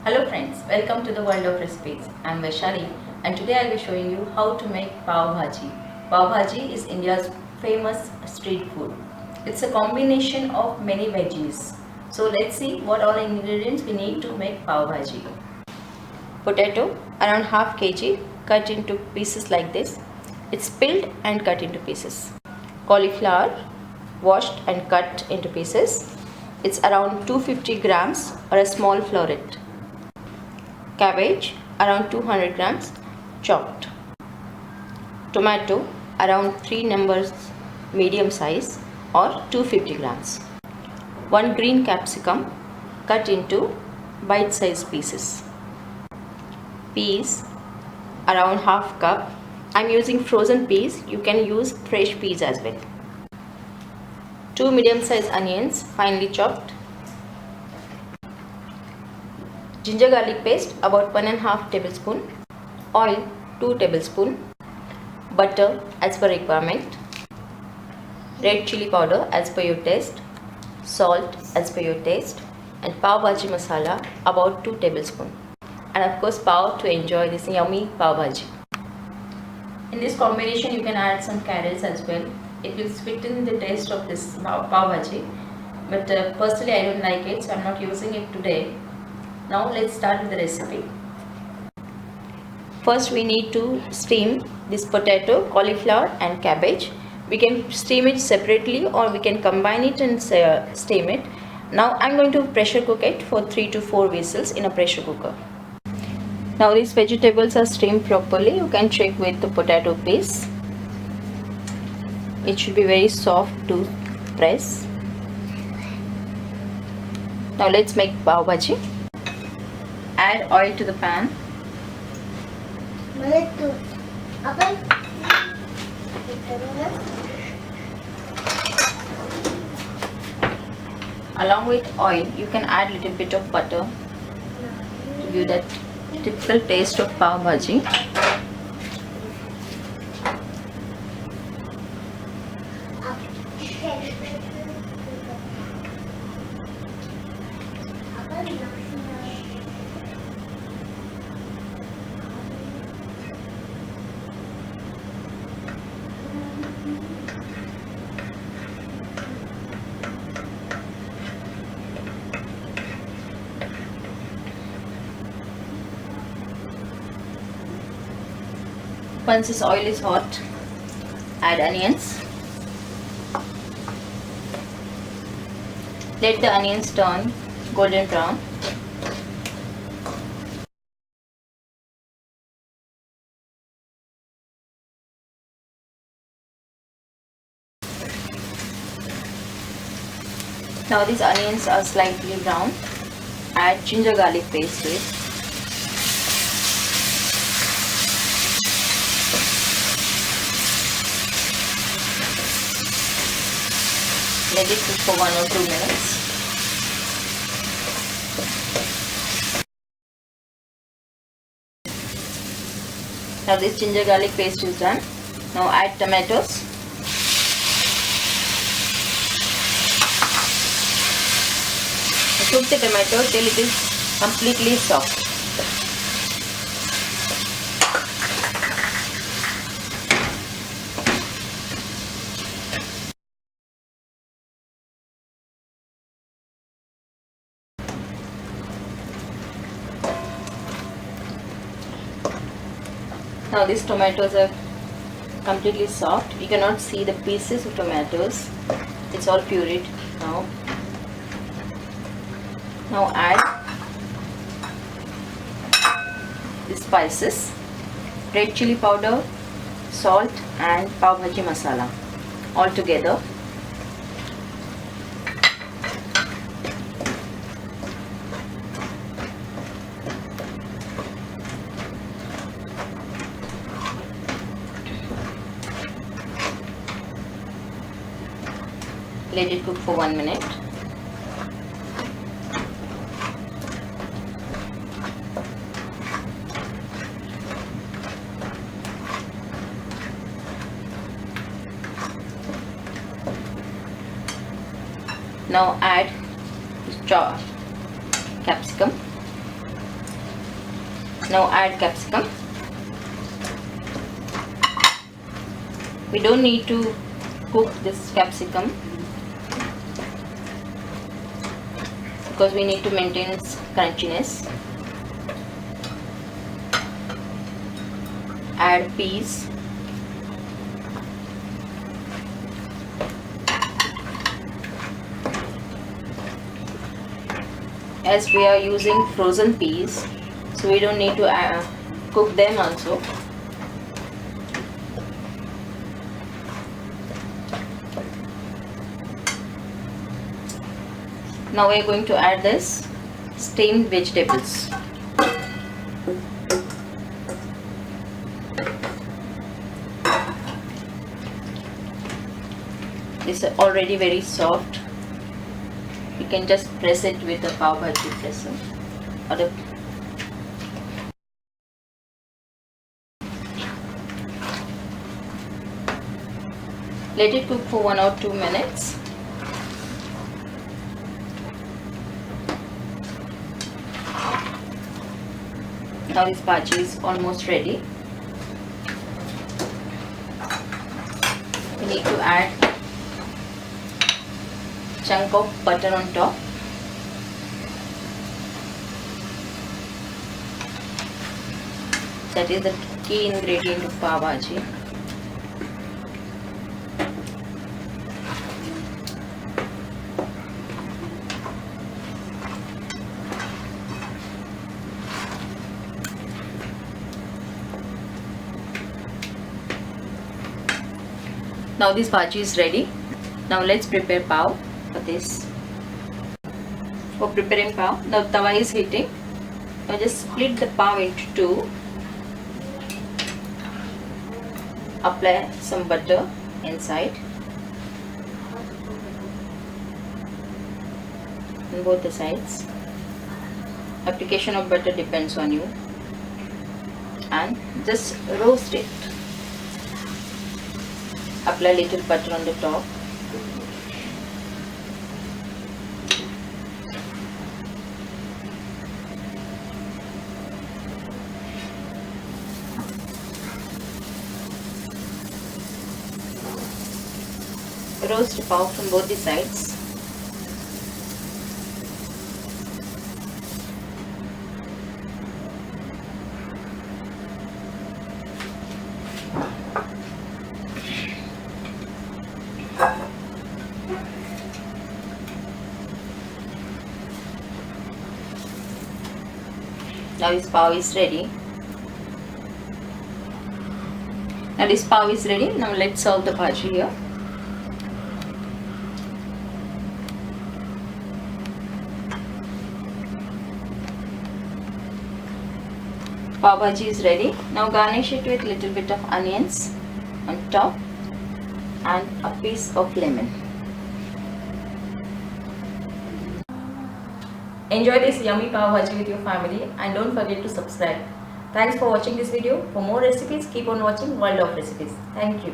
Hello friends, welcome to the world of recipes. I am Vaishali and today I will be showing you how to make Pav Bhaji. Pav Bhaji is India's famous street food. It's a combination of many veggies. So let's see what all ingredients we need to make Pav Bhaji. Potato around half kg cut into pieces like this. It's peeled and cut into pieces. Cauliflower washed and cut into pieces. It's around 250 grams or a small floret. Cabbage around 200 grams chopped. Tomato around 3 numbers medium size or 250 grams. 1 green capsicum cut into bite-sized pieces. Peas around half cup. I'm using frozen peas, you can use fresh peas as well. 2 medium-sized onions finely chopped. Ginger garlic paste about 1.5 tablespoon. Oil 2 tablespoon. Butter as per requirement. Red chili powder as per your taste. Salt as per your taste. And Pav Bhaji masala about 2 tablespoon. And of course pav to enjoy this yummy Pav Bhaji. In this combination you can add some carrots as well. It will sweeten the taste of this Pav Bhaji. But personally I don't like it, so I am not using it today. Now let's start with the recipe. First we need to steam this potato, cauliflower and cabbage. We can steam it separately or we can combine it and steam it. Now I'm going to pressure cook it for 3 to 4 whistles in a pressure cooker. Now these vegetables are steamed properly. You can check with the potato piece. It should be very soft to press. Now let's make Pav Bhaji. Add oil to the pan. Along with oil, you can add little bit of butter to give that typical taste of Pav Bhaji. Once this oil is hot, add onions. Let the onions turn golden brown. Now these onions are slightly brown. Add ginger garlic paste to it. Let it cook for 1 or 2 minutes. Now this ginger garlic paste is done. Now add tomatoes. Cook the tomato till it is completely soft. Now these tomatoes are completely soft. We cannot see the pieces of tomatoes. It's all pureed now. Now add the spices, red chili powder, salt and Pav Bhaji masala all together. Let it cook for 1 minute. Now add chopped capsicum. Now add capsicum. We don't need to cook this capsicum because we need to maintain its crunchiness. Add peas. As we are using frozen peas, so we don't need to cook them also. Now we are going to add this steamed vegetables. This is already very soft. You can just press it with a pav bhaji presser or the let it cook for 1 or 2 minutes. Now this bhaji is almost ready. We need to add chunk of butter on top. That is the key ingredient of pav bhaji. Now this bhaji is ready. Now let's prepare pav for this. For preparing pav, now tawa is heating. Now just split the pav into two. Apply some butter inside on both the sides. Application of butter depends on you, and just roast it. Apply little butter on the top. Roast pav from both the sides. Now this pav is ready. Now let's serve the bhaji here. Pav bhaji is ready. Now garnish it with little bit of onions on top and a piece of lemon. Enjoy this yummy pav bhaji with your family and don't forget to subscribe. Thanks for watching this video. For more recipes, keep on watching World of Recipes. Thank you.